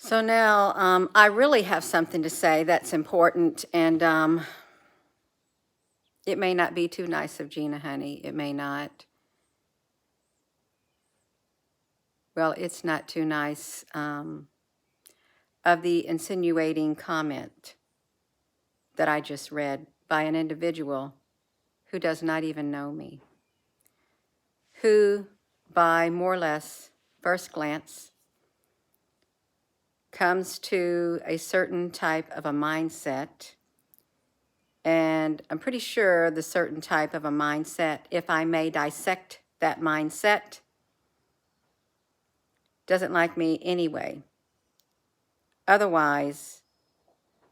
So now I really have something to say that's important, and it may not be too nice of Gina, honey. It may not. Well, it's not too nice of the insinuating comment that I just read by an individual who does not even know me, who by more or less first glance comes to a certain type of a mindset. And I'm pretty sure the certain type of a mindset, if I may dissect that mindset, doesn't like me anyway. Otherwise,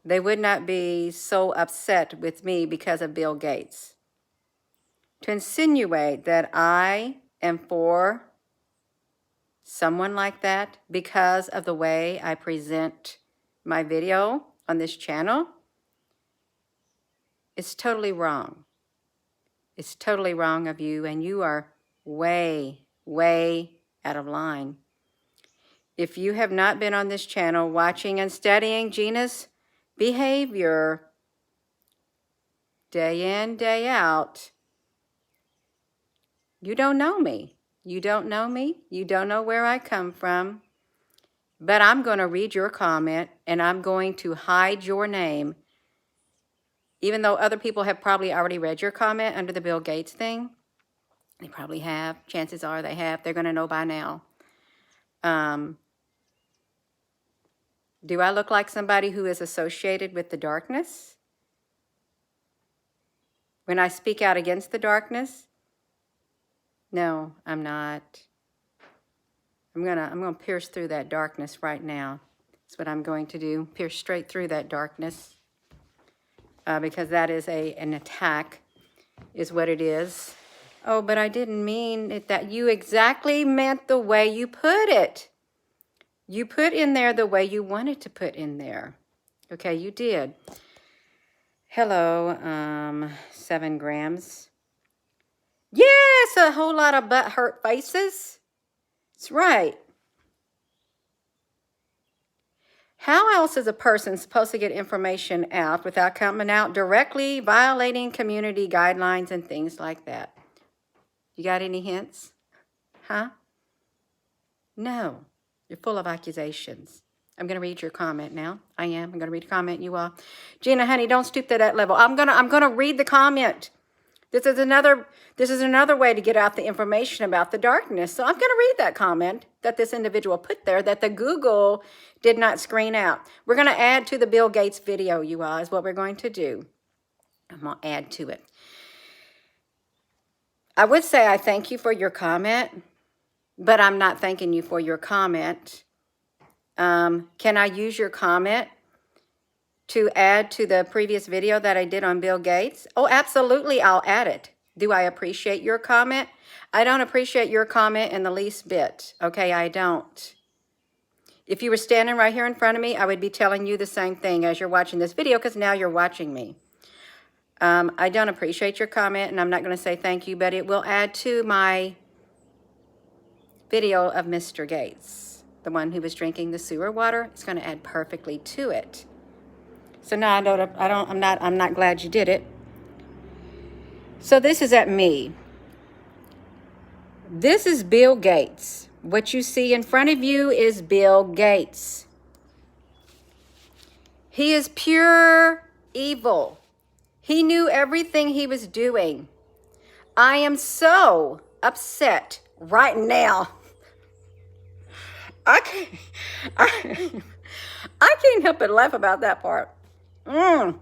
they would not be so upset with me because of Bill Gates. To insinuate that I am for someone like that because of the way I present my video on this channel, it's totally wrong. It's totally wrong of you, and you are way, way out of line. If you have not been on this channel watching and studying Gina's behavior day in, day out, you don't know me. You don't know me. You don't know where I come from. But I'm going to read your comment, and I'm going to hide your name. Even though other people have probably already read your comment under the Bill Gates thing. They probably have. Chances are they have. They're going to know by now. Do I look like somebody who is associated with the darkness? When I speak out against the darkness? No, I'm not. I'm gonna pierce through that darkness right now. That's what I'm going to do. Pierce straight through that darkness. Because that is an attack, is what it is. Oh, but I didn't mean it that. You exactly meant the way you put it. You put in there the way you wanted to put in there. Okay, you did. Hello, 7 grams. Yes, a whole lot of butt hurt faces. That's right. How else is a person supposed to get information out without coming out directly violating community guidelines and things like that? You got any hints? Huh? No. You're full of accusations. I'm going to read your comment now. I am. I'm going to read a comment, you all. Gina, honey, don't stoop to that level. I'm going to read the comment. This is another way to get out the information about the darkness. So I'm going to read that comment that this individual put there that the Google did not screen out. We're going to add to the Bill Gates video, you all, is what we're going to do. I'm going to add to it. I would say I thank you for your comment, but I'm not thanking you for your comment. Can I use your comment to add to the previous video that I did on Bill Gates? Oh, absolutely, I'll add it. Do I appreciate your comment? I don't appreciate your comment in the least bit. Okay, I don't. If you were standing right here in front of me, I would be telling you the same thing as you're watching this video, because now you're watching me. I don't appreciate your comment, and I'm not going to say thank you, but it will add to my video of Mr. Gates, the one who was drinking the sewer water. It's going to add perfectly to it. So now I'm not glad you did it. So this is at me. This is Bill Gates. What you see in front of you is Bill Gates. He is pure evil. He knew everything he was doing. I am so upset right now. I can't help but laugh about that part. That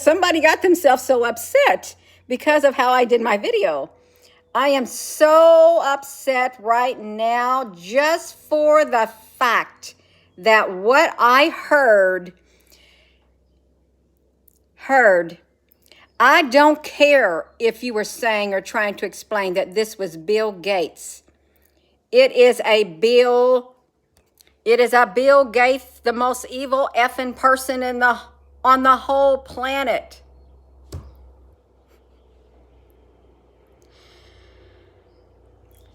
somebody got themselves so upset because of how I did my video. I am so upset right now just for the fact that what I heard, I don't care if you were saying or trying to explain that this was Bill Gates. It is a Bill Gates, the most evil effing person on the whole planet.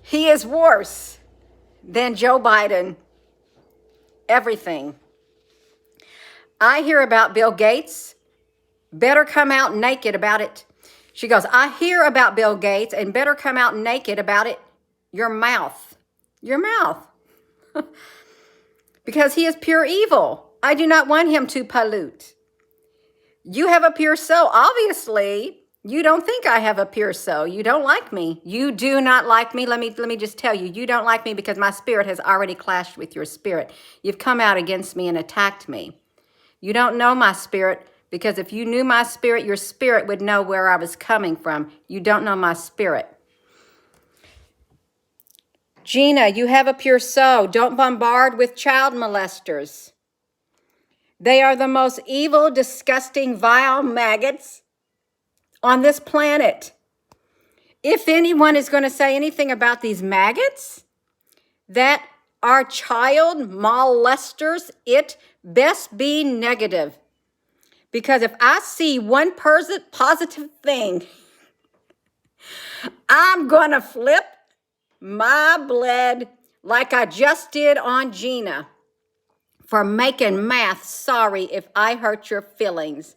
He is worse than Joe Biden. everything. I hear about Bill Gates, better come out naked about it. She goes, I hear about Bill Gates and better come out naked about it. Your mouth. Your mouth. Because he is pure evil. I do not want him to pollute. You have a pure soul. Obviously, you don't think I have a pure soul. You don't like me. You do not like me. Let me just tell you, you don't like me because my spirit has already clashed with your spirit. You've come out against me and attacked me. You don't know my spirit because if you knew my spirit, your spirit would know where I was coming from. You don't know my spirit. Gina, you have a pure soul. Don't bombard with child molesters. They are the most evil, disgusting, vile maggots on this planet. If anyone is going to say anything about these maggots that are child molesters, it best be negative. Because if I see one positive thing, I'm going to flip my blood like I just did on Gina for making math. Sorry if I hurt your feelings,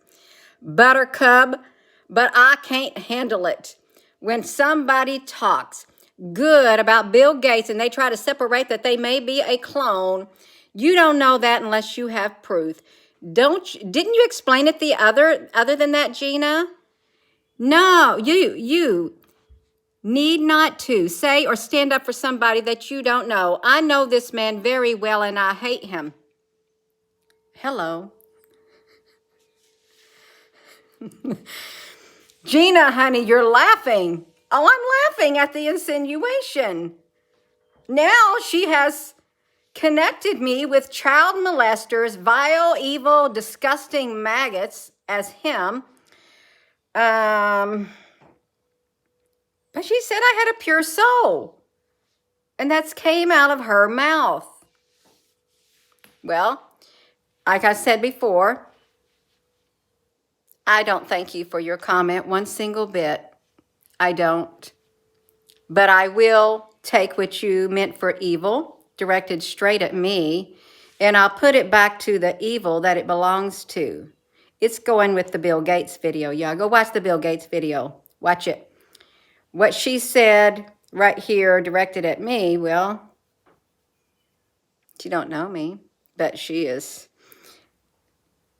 Buttercup, but I can't handle it. When somebody talks good about Bill Gates and they try to separate that they may be a clone, you don't know that unless you have proof. Didn't you explain it the other than that, Gina? No, you need not to say or stand up for somebody that you don't know. I know this man very well and I hate him. Hello. Gina, honey, you're laughing. Oh, I'm laughing at the insinuation. Now she has connected me with child molesters, vile, evil, disgusting maggots as him. But she said I had a pure soul. And that came out of her mouth. Well, like I said before, I don't thank you for your comment one single bit. I don't. But I will take what you meant for evil, directed straight at me, and I'll put it back to the evil that it belongs to. It's going with the Bill Gates video. Yeah, go watch the Bill Gates video. Watch it. What she said right here directed at me, well, she don't know me, but she's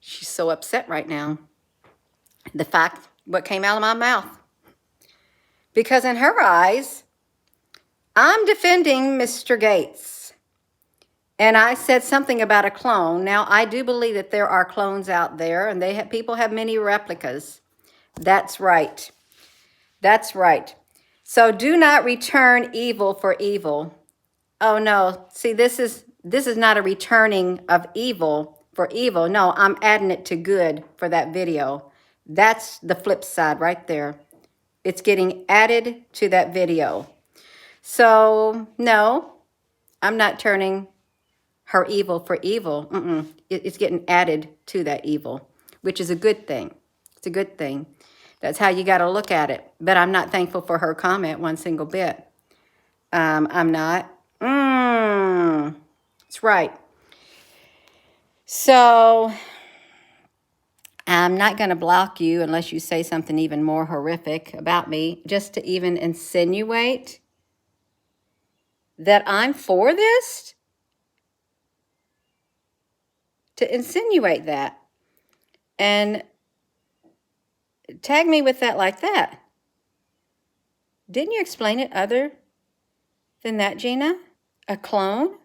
so upset right now. The fact, what came out of my mouth. Because in her eyes, I'm defending Mr. Gates. And I said something about a clone. Now, I do believe that there are clones out there, and people have many replicas. That's right. That's right. So do not return evil for evil. Oh, no. See, this is not a returning of evil for evil. No, I'm adding it to good for that video. That's the flip side right there. It's getting added to that video. So, no, I'm not turning her evil for evil. It's getting added to that evil, which is a good thing. It's a good thing. That's how you got to look at it. But I'm not thankful for her comment one single bit. I'm not. That's right. So I'm not going to block you unless you say something even more horrific about me, just to even insinuate that I'm for this. To insinuate that and tag me with that like that. Didn't you explain it other than that, Gina? A clone?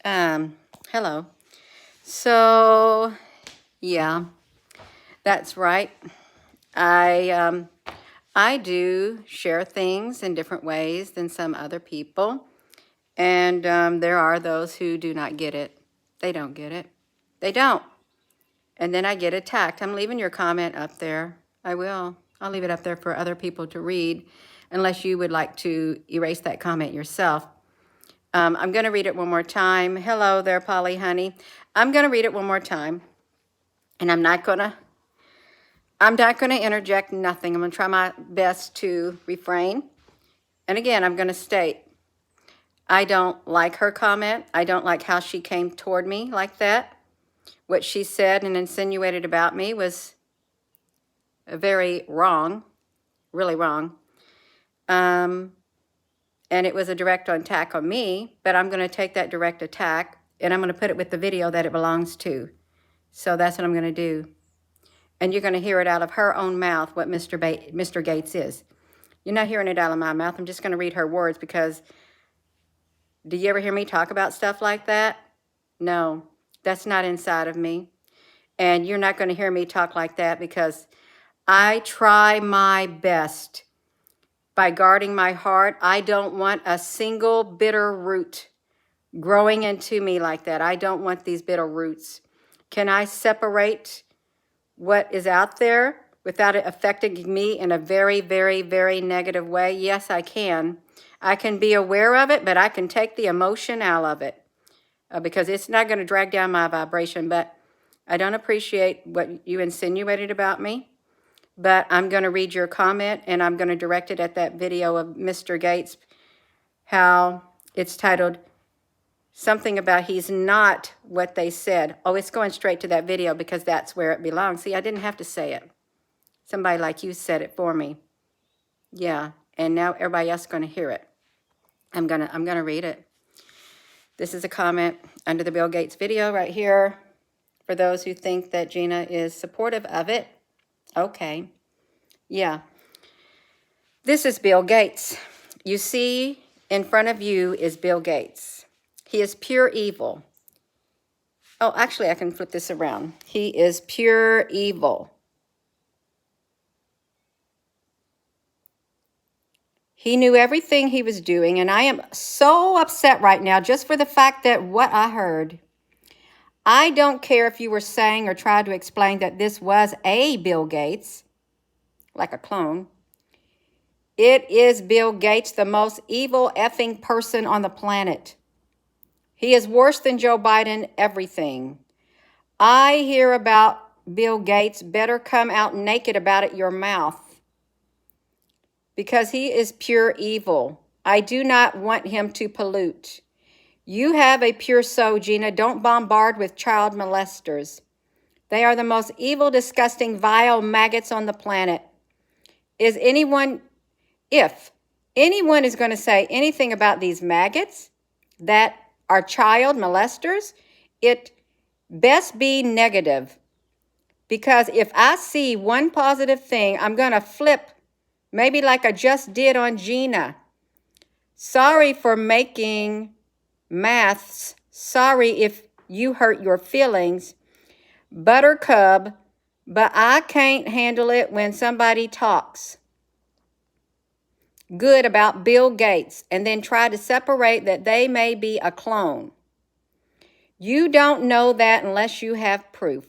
Hello. So, yeah, that's right. I do share things in different ways than some other people. And there are those who do not get it. They don't get it. They don't. And then I get attacked. I'm leaving your comment up there. I will. I'll leave it up there for other people to read, unless you would like to erase that comment yourself. I'm going to read it one more time. Hello there, Polly, honey. I'm going to read it one more time. And I'm not going to interject nothing. I'm going to try my best to refrain. And again, I'm going to state, I don't like her comment. I don't like how she came toward me like that. What she said and insinuated about me was very wrong, really wrong. And it was a direct attack on me, but I'm going to take that direct attack and I'm going to put it with the video that it belongs to. So that's what I'm going to do. And you're going to hear it out of her own mouth what Mr. Gates is. You're not hearing it out of my mouth. I'm just going to read her words because do you ever hear me talk about stuff like that? No, that's not inside of me. And you're not going to hear me talk like that because I try my best by guarding my heart. I don't want a single bitter root growing into me like that. I don't want these bitter roots. Can I separate what is out there without it affecting me in a very, very, very negative way? Yes, I can. I can be aware of it, but I can take the emotion out of it because it's not going to drag down my vibration. But I don't appreciate what you insinuated about me. But I'm going to read your comment, and I'm going to direct it at that video of Mr. Gates, how it's titled something about he's not what they said. Oh, it's going straight to that video because that's where it belongs. See, I didn't have to say it. Somebody like you said it for me. Yeah, and now everybody else is going to hear it. I'm gonna read it. This is a comment under the Bill Gates video right here for those who think that Gina is supportive of it. Okay. Yeah. This is Bill Gates. You see in front of you is Bill Gates. He is pure evil. Oh, actually, I can flip this around. He is pure evil. He knew everything he was doing, and I am so upset right now just for the fact that what I heard. I don't care if you were saying or tried to explain that this was a Bill Gates, like a clone. It is Bill Gates, the most evil effing person on the planet. He is worse than Joe Biden, everything. I hear about Bill Gates, better come out naked about it your mouth. Because he is pure evil. I do not want him to pollute. You have a pure soul, Gina. Don't bombard with child molesters. They are the most evil, disgusting, vile maggots on the planet. If anyone is going to say anything about these maggots that are child molesters, it best be negative. Because if I see one positive thing, I'm going to flip, maybe like I just did on Gina. Sorry for making maths. Sorry if you hurt your feelings, Buttercup, but I can't handle it when somebody talks good about Bill Gates and then try to separate that they may be a clone. You don't know that unless you have proof.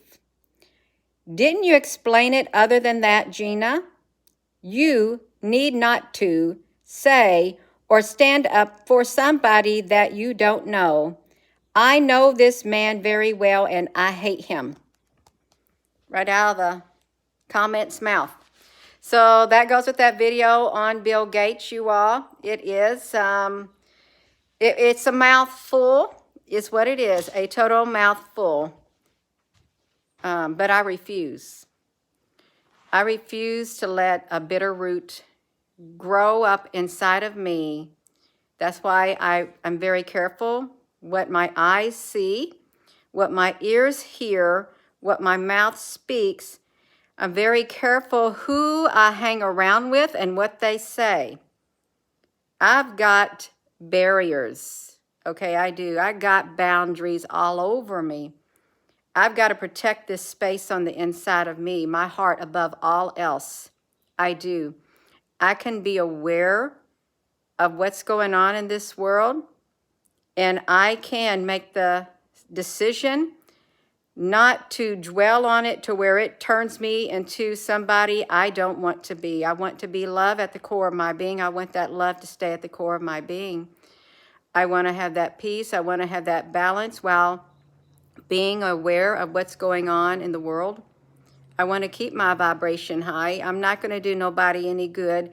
Didn't you explain it other than that, Gina? You need not to say or stand up for somebody that you don't know. I know this man very well, and I hate him. Right out of the comment's mouth. So that goes with that video on Bill Gates, you all. It is, it's a mouthful, is what it is, a total mouthful. But I refuse. I refuse to let a bitter root grow up inside of me. That's why I'm very careful what my eyes see, what my ears hear, what my mouth speaks. I'm very careful who I hang around with and what they say. I've got barriers. Okay, I do. I got boundaries all over me. I've got to protect this space on the inside of me, my heart above all else. I do. I can be aware of what's going on in this world, and I can make the decision not to dwell on it to where it turns me into somebody I don't want to be. I want to be love at the core of my being. I want that love to stay at the core of my being. I want to have that peace. I want to have that balance while being aware of what's going on in the world. I want to keep my vibration high. I'm not going to do nobody any good.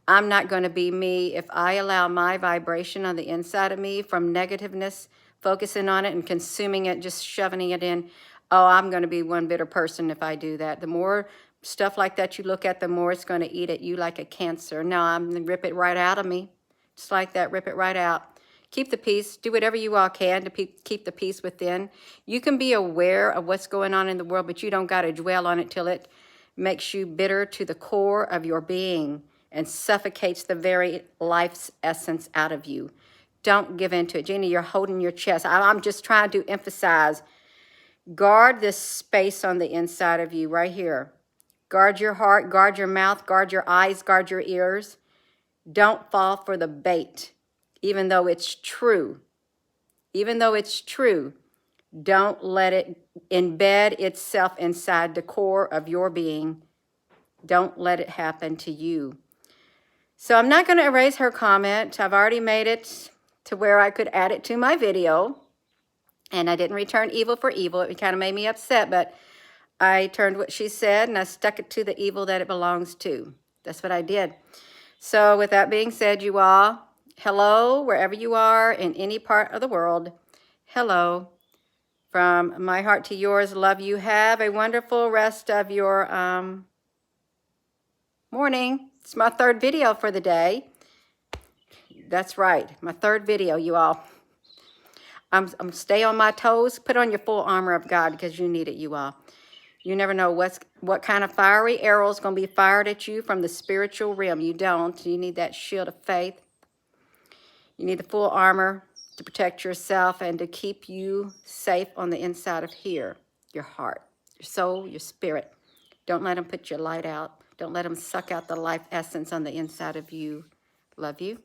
I'm not going to be me if I allow my vibration on the inside of me from negativeness, focusing on it and consuming it, just shoving it in. Oh, I'm going to be one bitter person if I do that. The more stuff like that you look at, the more it's going to eat at you like a cancer. No, I'm going to rip it right out of me. Just like that, rip it right out. Keep the peace. Do whatever you all can to keep the peace within. You can be aware of what's going on in the world, but you don't got to dwell on it till it makes you bitter to the core of your being and suffocates the very life's essence out of you. Don't give in to it. Jeannie, you're holding your chest. I'm just trying to emphasize, guard this space on the inside of you right here. Guard your heart, guard your mouth, guard your eyes, guard your ears. Don't fall for the bait, even though it's true. Even though it's true, don't let it embed itself inside the core of your being. Don't let it happen to you. So I'm not going to erase her comment. I've already made it to where I could add it to my video. And I didn't return evil for evil. It kind of made me upset, but I turned what she said and I stuck it to the evil that it belongs to. That's what I did. So with that being said, you all, hello, wherever you are in any part of the world. Hello. From my heart to yours, love you. Have a wonderful rest of your morning. It's my third video for the day. That's right, my third video, you all. I'm stay on my toes. Put on your full armor of God because you need it, you all. You never know what kind of fiery arrow is going to be fired at you from the spiritual realm. You don't. You need that shield of faith. You need the full armor to protect yourself and to keep you safe on the inside of here, your heart, your soul, your spirit. Don't let them put your light out. Don't let them suck out the life essence on the inside of you. Love you.